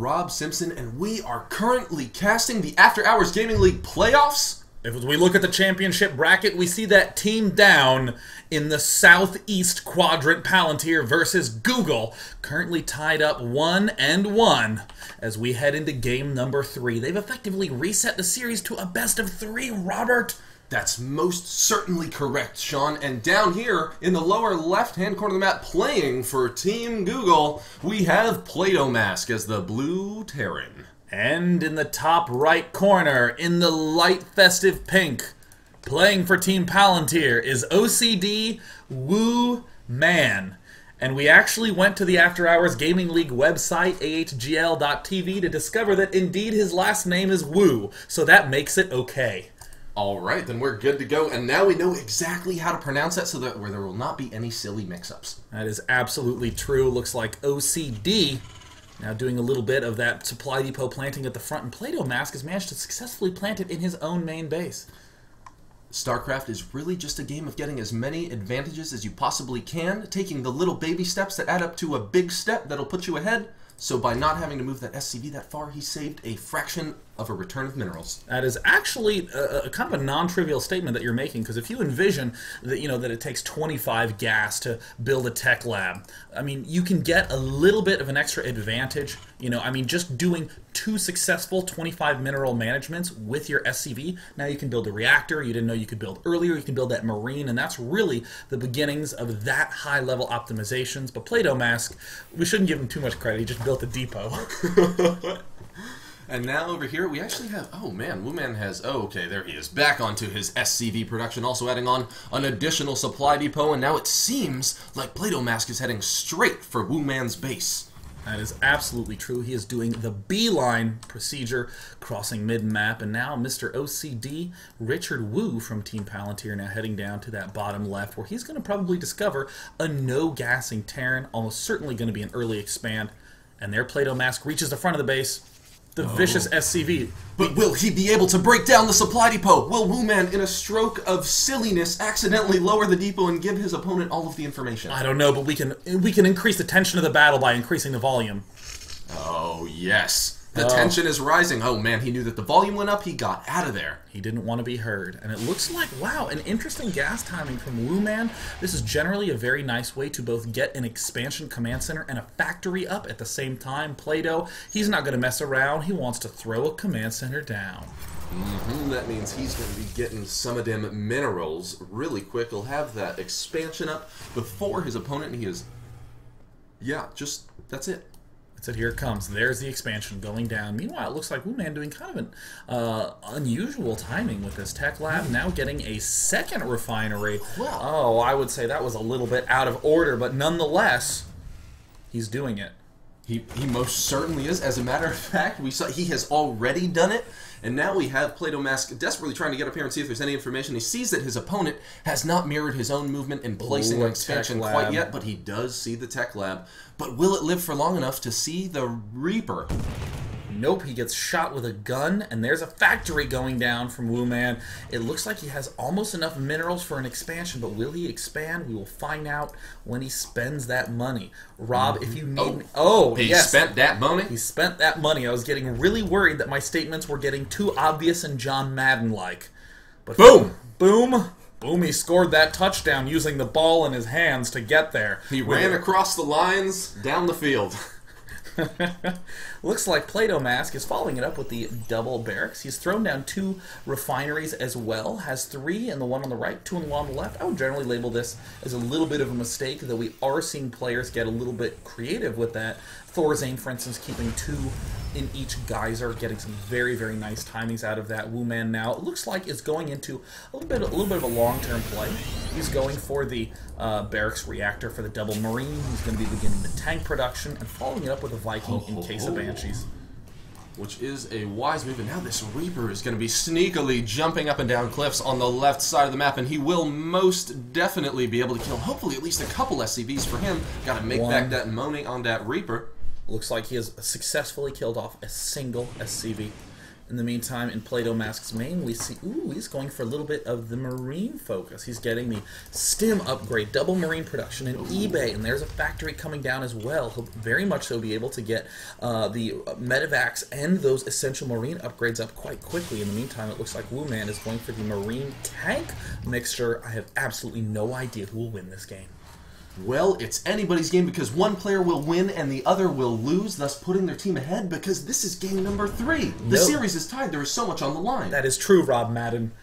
Rob Simpson, and we are currently casting the After Hours Gaming League Playoffs. If we look at the championship bracket, we see that team down in the southeast quadrant, Palantir versus Google, currently tied up 1-1 as we head into game number 3. They've effectively reset the series to a best-of-3, Robert. That's most certainly correct, Sean. And down here in the lower left-hand corner of the map, playing for Team Google, we have Play-Doh Mask as the Blue Terran. And in the top right corner, in the light festive pink, playing for Team Palantir is OCD Woo Man. And we actually went to the After Hours Gaming League website, AHGL.TV, to discover that indeed his last name is Woo, so that makes it okay. Alright, then we're good to go, and now we know exactly how to pronounce that so that there will not be any silly mix-ups. That is absolutely true. Looks like OCD now doing a little bit of that supply depot planting at the front, and Play-Doh Mask has managed to successfully plant it in his own main base. Starcraft is really just a game of getting as many advantages as you possibly can, taking the little baby steps that add up to a big step that'll put you ahead. So by not having to move that SCV that far, he saved a fraction of a return of minerals. That is actually a kind of a non-trivial statement that you're making, because if you envision that that it takes 25 gas to build a tech lab, I mean, you can get a little bit of an extra advantage. I mean, just doing 2 successful 25 mineral managements with your SCV, now you can build a reactor you didn't know you could build earlier, you can build that marine, and that's really the beginnings of that high-level optimizations. But Play-Doh Mask, we shouldn't give him too much credit, he just built a depot. And now over here we actually have, oh man, Wooman has, oh okay, there he is, back onto his SCV production, also adding on an additional supply depot, and now it seems like Play-Doh Mask is heading straight for Wooman's base. That is absolutely true. He is doing the beeline procedure, crossing mid-map, and now Mr. OCD, Richard Woo from Team Palantir, now heading down to that bottom left, where he's going to probably discover a no-gassing Terran, almost certainly going to be an early expand, and their Play-Doh Mask reaches the front of the base. The vicious SCV. But will he be able to break down the supply depot? Will Wooman, in a stroke of silliness, accidentally lower the depot and give his opponent all of the information? I don't know, but we can increase the tension of the battle by increasing the volume. Oh, yes. The tension is rising. Oh, man, he knew that the volume went up. He got out of there. He didn't want to be heard. And it looks like, wow, an interesting gas timing from Wooman. This is generally a very nice way to both get an expansion command center and a factory up at the same time. Play-Doh, he's not going to mess around. He wants to throw a command center down. That means he's going to be getting some of them minerals really quick. He'll have that expansion up before his opponent. He is, yeah, just, that's it. So here it comes. There's the expansion going down. Meanwhile, it looks like Wooman doing kind of an unusual timing with this tech lab, now getting a second refinery. Well, oh, I would say that was a little bit out of order, but nonetheless, he's doing it. He most certainly is. As a matter of fact, we saw he has already done it, and now we have Play-Doh Mask desperately trying to get up here and see if there's any information. He sees that his opponent has not mirrored his own movement in placing an expansion quite yet, but he does see the tech lab. But will it live for long enough to see the Reaper? Nope, he gets shot with a gun, and there's a factory going down from Wooman. It looks like he has almost enough minerals for an expansion, but will he expand? We will find out when he spends that money. Rob, if you need... He spent that money? He spent that money. I was getting really worried that my statements were getting too obvious and John Madden-like. But boom! Boom! Boom, he scored that touchdown using the ball in his hands to get there. He ran across the lines, down the field. Looks like Play-Doh Mask is following it up with the double barracks. He's thrown down 2 refineries as well. Has 3 in the one on the right, 2 in the one on the left. I would generally label this as a little bit of a mistake, though we are seeing players get a little bit creative with that. Thorazane, for instance, keeping 2 in each geyser, getting some very, very nice timings out of that. Wooman now, it looks like, is going into a little bit of a long-term play. He's going for the barracks reactor for the double marine. He's going to be beginning the tank production and following it up with a Viking in case of Banshees. Which is a wise move, and now this Reaper is going to be sneakily jumping up and down cliffs on the left side of the map, and he will most definitely be able to kill, hopefully, at least a couple SCVs for him. Got to make back that money on that Reaper. Looks like he has successfully killed off a single SCV. In the meantime, in Play-Doh Mask's main, we see, ooh, he's going for a little bit of the Marine focus. He's getting the Stim upgrade, double Marine production in eBay, and there's a factory coming down as well. He'll very much so be able to get the Medivacs and those essential Marine upgrades up quite quickly. In the meantime, it looks like Woo Man is going for the Marine tank mixture. I have absolutely no idea who will win this game. Well, it's anybody's game because one player will win and the other will lose, thus putting their team ahead because this is game number 3. The series is tied. There is so much on the line. That is true, Rob Madden.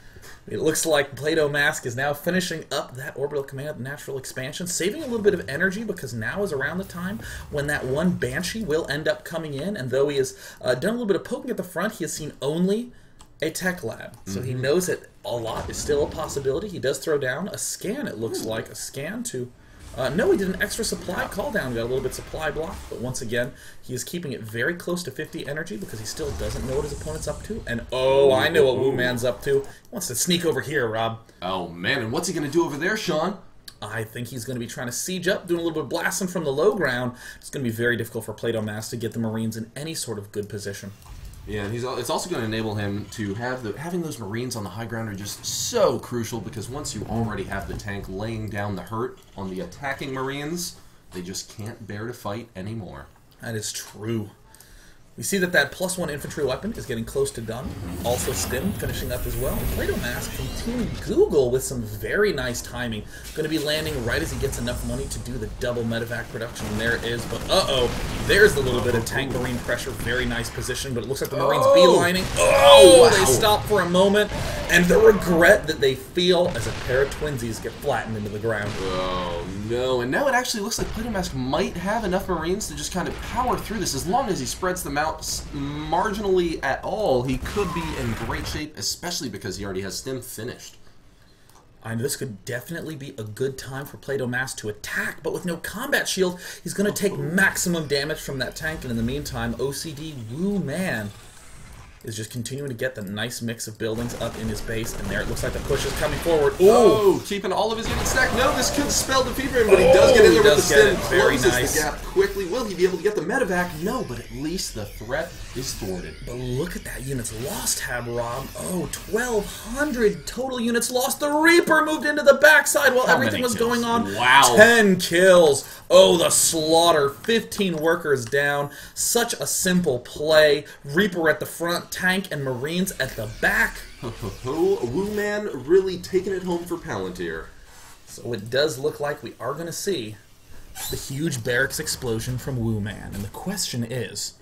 It looks like Play-Doh Mask is now finishing up that Orbital Command Natural Expansion, saving a little bit of energy because now is around the time when that one Banshee will end up coming in, and though he has done a little bit of poking at the front, he has seen only a tech lab. So he knows that a lot is still a possibility. He does throw down a scan, it looks like, a scan to... no, he did an extra supply call down, got a little bit supply block, but once again, he is keeping it very close to 50 energy because he still doesn't know what his opponent's up to. And oh, I know what Woo Man's up to. He wants to sneak over here, Rob. Oh man, and what's he going to do over there, Sean? I think he's going to be trying to siege up, doing a little bit of blasting from the low ground. It's going to be very difficult for Play-Doh Mask to get the Marines in any sort of good position. Yeah, and it's also going to enable him to have having those Marines on the high ground are just so crucial because once you already have the tank laying down the hurt on the attacking Marines, they just can't bear to fight anymore. That is true. We see that that +1 infantry weapon is getting close to done. Also Stim finishing up as well. And Play-Doh Mask from Team Google with some very nice timing. Going to be landing right as he gets enough money to do the double medevac production. And there it is. But uh-oh, there's the little bit of tank Marine pressure. Very nice position. But it looks like the Marines beelining. Oh, wow. They stop for a moment. And the regret that they feel as a pair of twinsies get flattened into the ground. Oh, no. And now it actually looks like Play-Doh Mask might have enough Marines to just kind of power through this. As long as he spreads them out marginally at all, he could be in great shape, especially because he already has Stim finished. And this could definitely be a good time for Play-Doh Mask to attack, but with no combat shield, he's going to take maximum damage from that tank, and in the meantime, OCD Woo Man is just continuing to get the nice mix of buildings up in his base, and there it looks like the push is coming forward. Ooh. Oh, keeping all of his units stacked. No, this could spell defeat for him, but he does get in there with the Stim, closes the gap quickly. Will he be able to get the medevac? No, but at least the threat is thwarted. But look at that units lost tab, Rob. Oh, 1,200 total units lost. The Reaper moved into the backside while everything was going on. Wow. 10 kills. Oh, the slaughter. 15 workers down. Such a simple play. Reaper at the front, tank and Marines at the back. Woo Man really taking it home for Palantir. So it does look like we are going to see the huge barracks explosion from Woo Man. And the question is,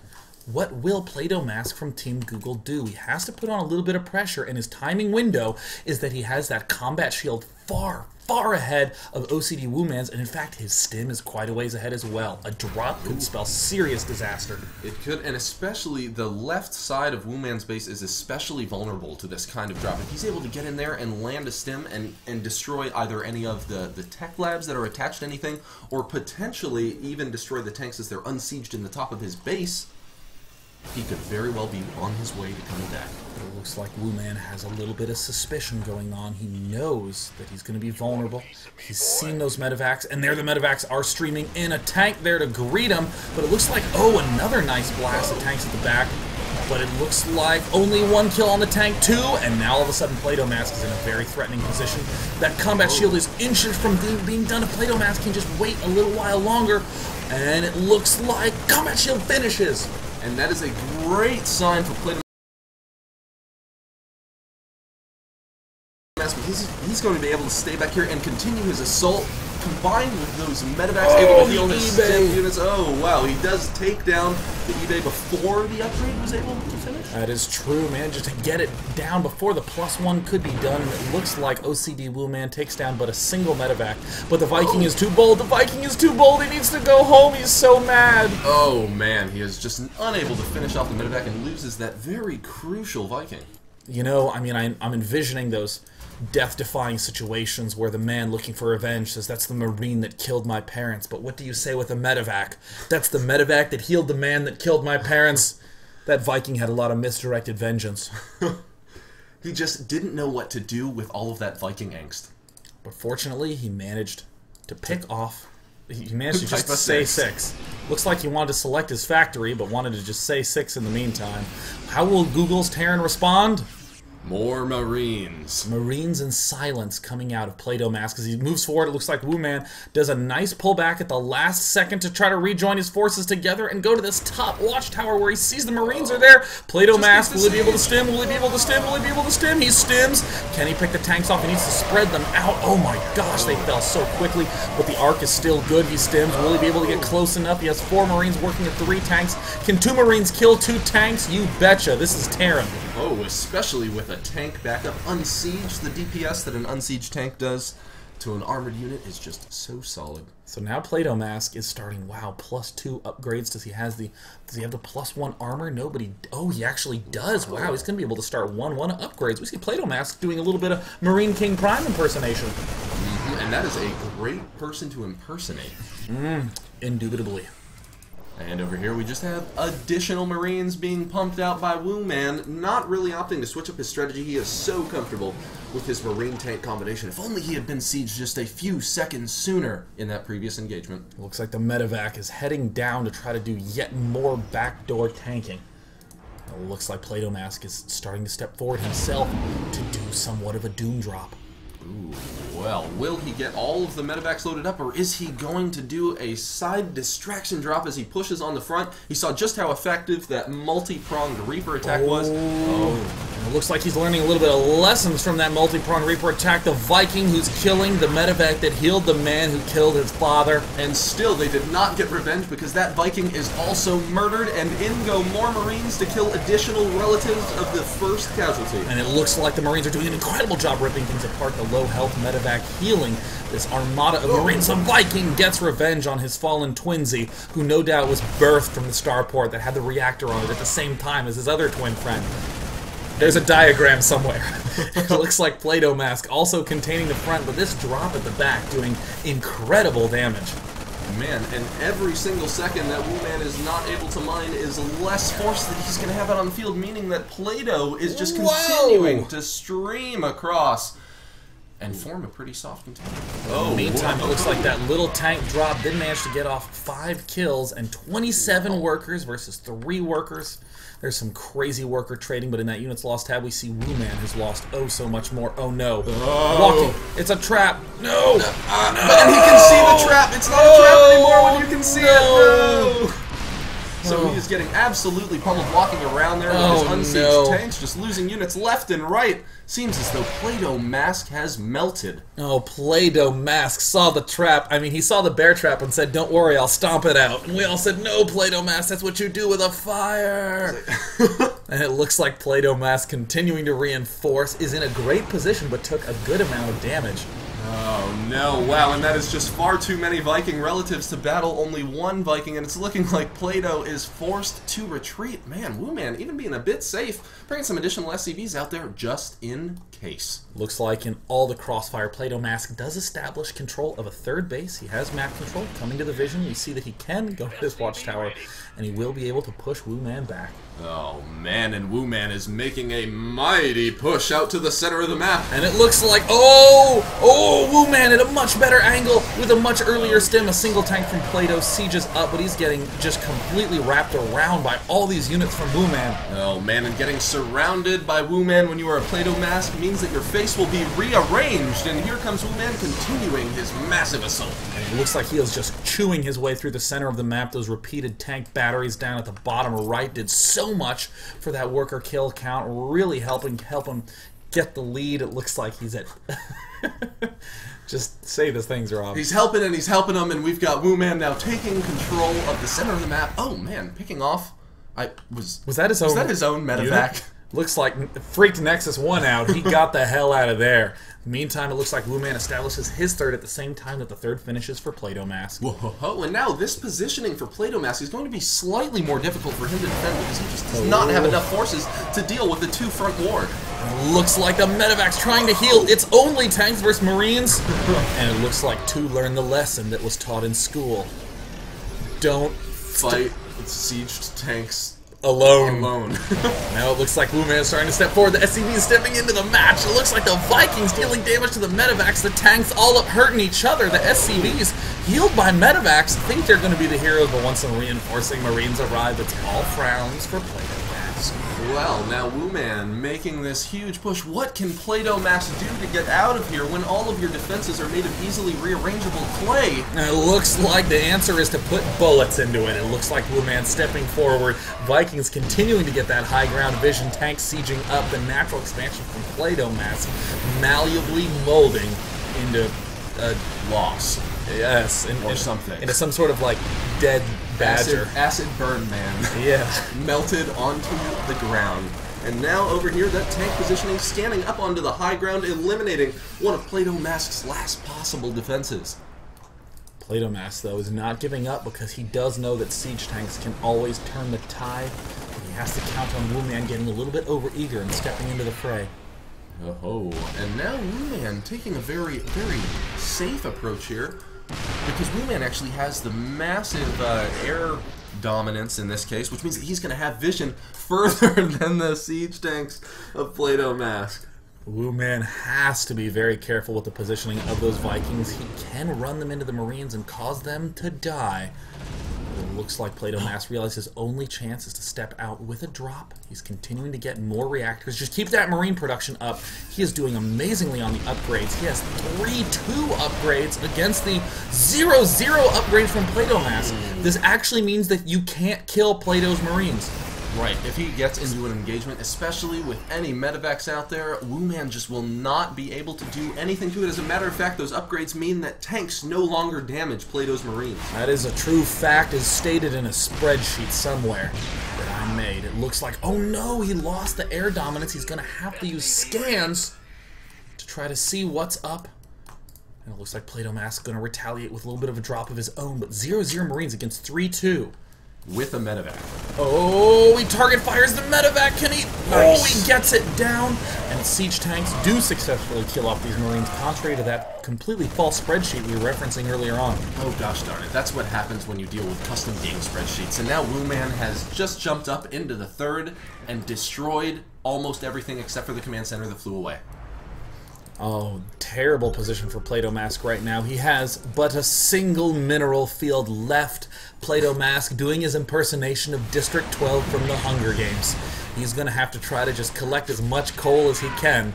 what will Play-Doh Mask from Team Google do? He has to put on a little bit of pressure, and his timing window is that he has that combat shield far ahead of OCD Woo Man's, and in fact, his Stim is quite a ways ahead as well. A drop could spell serious disaster. It could, and especially the left side of Woo Man's base is especially vulnerable to this kind of drop. If he's able to get in there and land a Stim and destroy either any of the tech labs that are attached to anything, or potentially even destroy the tanks as they're unsieged in the top of his base, he could very well be on his way to coming back. It looks like Woo Man has a little bit of suspicion going on. He knows that he's going to be vulnerable. He's seen those medevacs, and there the medevacs are streaming in. A tank there to greet him, but it looks like, oh, another nice blast of tanks at the back. But it looks like only 1 kill on the tank, 2, and now all of a sudden Play-Doh Mask is in a very threatening position. That combat shield is inches from being done. If Play-Doh Mask can just wait a little while longer, and it looks like combat shield finishes. And that is a great sign for Play-Doh Mask. He's going to be able to stay back here and continue his assault, combined with those medevacs able to heal his Stim units. Oh, wow. He does take down the eBay before the upgrade was able to finish. That is true, man. Just to get it down before the +1 could be done. It looks like OCD Woo Man takes down but a single medevac. But the Viking is too bold. The Viking is too bold. He needs to go home. He's so mad. Oh, man. He is just unable to finish off the medevac and loses that very crucial Viking. You know, I mean, I'm envisioning those death-defying situations where the man looking for revenge says, that's the Marine that killed my parents. But what do you say with a medevac? That's the medevac that healed the man that killed my parents. That Viking had a lot of misdirected vengeance. He just didn't know what to do with all of that Viking angst. But fortunately, he managed to pick off He managed to just Type a say 6. 6. Looks like he wanted to select his factory, but wanted to just say 6 in the meantime. How will Google's Terran respond? More Marines. Marines in silence coming out of Play-Doh Mask. As he moves forward, it looks like Wu-Man does a nice pullback at the last second to try to rejoin his forces together and go to this top watchtower where he sees the Marines are there. Play-Doh Mask, will he be able to stim? Will he be able to stim? Will he be able to stim? He stims. Can he pick the tanks off? He needs to spread them out. Oh my gosh, they fell so quickly, but the arc is still good. He stims. Will he be able to get close enough? He has 4 Marines working at 3 tanks. Can 2 Marines kill 2 tanks? You betcha. This is Terran. Oh, especially with a tank backup. Unsiege, the DPS that an unsieged tank does to an armored unit is just so solid. So now Play-Doh Mask is starting, wow, +2 upgrades. Does he have the +1 armor? Nobody. Oh, he actually does. Wow, he's going to be able to start 1/1 upgrades. We see Play-Doh Mask doing a little bit of Marine King Prime impersonation. And that is a great person to impersonate. Indubitably. And over here we just have additional Marines being pumped out by Wu-Man, not really opting to switch up his strategy. He is so comfortable with his Marine tank combination. If only he had been sieged just a few seconds sooner in that previous engagement. Looks like the medevac is heading down to try to do yet more backdoor tanking. It looks like Play-Doh Mask is starting to step forward himself to do somewhat of a doom drop. Ooh, well, will he get all of the medevacs loaded up, or is he going to do a side distraction drop as he pushes on the front? He saw just how effective that multi-pronged Reaper attack was. It looks like he's learning a little bit of lessons from that multi-pronged Reaper attack. The Viking who's killing the medevac that healed the man who killed his father. And still, they did not get revenge because that Viking is also murdered, and in go more Marines to kill additional relatives of the first casualty. And it looks like the Marines are doing an incredible job ripping things apart. The low-health medevac healing this armada of Marines. The Viking gets revenge on his fallen twinsy, who no doubt was birthed from the starport that had the reactor on it at the same time as his other twin friend. There's a diagram somewhere. It looks like Play-Doh Mask also containing the front, but this drop at the back doing incredible damage. Man, and every single second that Wu-Man is not able to mine is less force that he's going to have out on the field, meaning that Play-Doh is just continuing to stream across and form a pretty soft container. In the meantime, it looks like that little tank drop did manage to get off 5 kills and 27 workers versus 3 workers. There's some crazy worker trading, but in that unit's lost tab, we see Wu-Man has lost oh so much more. Oh no. Walking. It's a trap. No. And he can see the trap. It's not a trap anymore when you can see it. No. So he is getting absolutely pummeled walking around there with his unsieged tanks, just losing units left and right. Seems as though Play-Doh Mask has melted. Oh, Play-Doh Mask saw the trap. I mean, he saw the bear trap and said, "Don't worry, I'll stomp it out." And we all said, "No, Play-Doh Mask, that's what you do with a fire." And it looks like Play-Doh Mask, continuing to reinforce, is in a great position, but took a good amount of damage. Oh no, wow, and that is just far too many Viking relatives to battle only one Viking, and it's looking like Play-Doh is forced to retreat. Man, Wu-Man even being a bit safe, bringing some additional SCVs out there just in case. Looks like in all the crossfire, Play-Doh Mask does establish control of a third base. He has map control coming to the vision. We see that he can go to this watchtower, and he will be able to push Wu-Man back. Oh man, and Wu-Man is making a mighty push out to the center of the map. And it looks like, Wu-Man at a much better angle with a much earlier stim. A single tank from Play-Doh sieges up, but he's getting just completely wrapped around by all these units from Wu-Man. Oh man, and getting surrounded by Wu-Man when you are a Play-Doh Mask means that your face will be rearranged, and here comes Wu-Man continuing his massive assault. And it looks like he is just chewing his way through the center of the map. Those repeated tank batteries down at the bottom right did so much for that worker kill count, really help him get the lead. It looks like he's at... Just say those things, Rob. He's helping and he's helping them, and we've got Wu-Man now taking control of the center of the map. Oh man, picking off... Was that his own medevac? Unit? Looks like freaked Nexus 1 out. He got the hell out of there. Meantime, it looks like Wu-Man establishes his third at the same time that the third finishes for Play-Doh Mask. Whoa, and now this positioning for Play-Doh Mask is going to be slightly more difficult for him to defend because he just does not have enough forces to deal with the 2 front ward. It looks like the medevac's trying to heal. It's only tanks versus Marines. And it looks like 2 learned the lesson that was taught in school. Don't fight sieged tanks alone. Now it looks like Wu-Man is starting to step forward. The SCV is stepping into the match. It looks like the Vikings dealing damage to the medevacs. The tanks all up hurting each other. The SCVs healed by medevacs, think they're going to be the heroes, but once some reinforcing Marines arrive, it's all frowns for Plato Mask. Well, now Woo-Man making this huge push. What can Plato Mask do to get out of here when all of your defenses are made of easily rearrangeable clay? It looks like the answer is to put bullets into it. It looks like Woo-Man stepping forward. Vikings continuing to get that high ground vision. Tanks sieging up. The natural expansion from Plato Mask malleably molding into a Loss. yes, Or something. into some sort of like dead badger. Acid burn man. Yeah. Melted onto the ground. And now over here, that tank positioning, standing up onto the high ground, eliminating one of Plato Mask's last possible defenses. Plato Mask, though, is not giving up because he does know that siege tanks can always turn the tide. He has to count on Woo-Man getting a little bit overeager and stepping into the fray. Oh, and now Woo-Man taking a very, very safe approach here, because Woo-Man actually has the massive air dominance in this case, which means that he's going to have vision further than the siege tanks of Plato Mask. Woo-Man has to be very careful with the positioning of those Vikings. He can run them into the Marines and cause them to die. It looks like Plato Mask realized his only chance is to step out with a drop. He's continuing to get more reactors. Just keep that Marine production up. He is doing amazingly on the upgrades. He has 3-2 upgrades against the 0-0 upgrades from Plato Mask. This actually means that you can't kill Plato's Marines. Right, if he gets into an engagement, especially with any medevacs out there, Woo-Man just will not be able to do anything to it. As a matter of fact, those upgrades mean that tanks no longer damage Plato's Marines. That is a true fact, as stated in a spreadsheet somewhere that I made. It looks like, oh no, he lost the air dominance. He's going to have to use scans to try to see what's up. And it looks like Plato Mask going to retaliate with a little bit of a drop of his own, but 0-0 Marines against 3-2. With a medevac. Oh, he target fires the medevac. Can he? Nice. Oh, he gets it down. And siege tanks do successfully kill off these Marines, contrary to that completely false spreadsheet we were referencing earlier on. Oh gosh darn it, that's what happens when you deal with custom game spreadsheets. And now Woo-Man has just jumped up into the third and destroyed almost everything except for the command center that flew away. Oh, terrible position for Plato Mask right now. He has but a single mineral field left. Plato Mask doing his impersonation of District 12 from the Hunger Games. He's going to have to try to just collect as much coal as he can.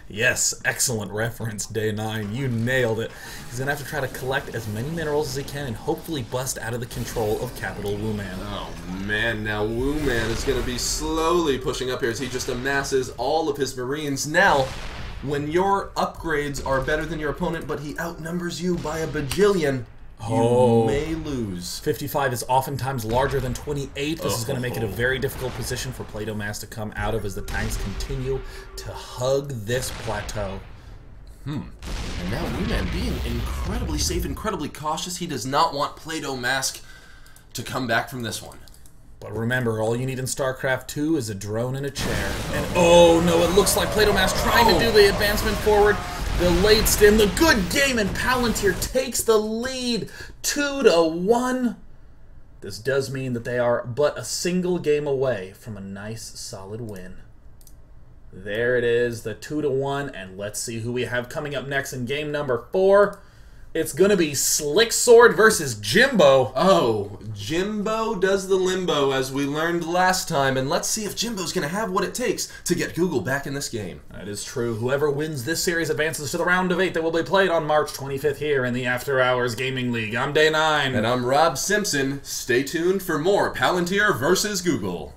Yes, excellent reference, Day 9. You nailed it. He's going to have to try to collect as many minerals as he can and hopefully bust out of the control of Capital Woo-Man. Oh man, now Woo-Man is going to be slowly pushing up here as he just amasses all of his Marines. Now, when your upgrades are better than your opponent, but he outnumbers you by a bajillion, you may lose. 55 is oftentimes larger than 28. This is going to make it a very difficult position for Plato Mask to come out of as the tanks continue to hug this plateau. And now Woo-Man being incredibly safe, incredibly cautious. He does not want Plato Mask to come back from this one. But remember, all you need in StarCraft 2 is a drone and a chair. And oh no, it looks like Plato Mask trying to do the advancement forward. The late stim, the good game, and Palantir takes the lead 2-1. This does mean that they are but a single game away from a nice, solid win. There it is, the 2-1, and let's see who we have coming up next in game number 4. It's going to be Slick Sword versus Jimbo. Oh, Jimbo does the limbo as we learned last time, and let's see if Jimbo's going to have what it takes to get Google back in this game. That is true. Whoever wins this series advances to the round of 8 that will be played on March 25th here in the After Hours Gaming League. I'm Day 9. And I'm Rob Simpson. Stay tuned for more Palantir versus Google.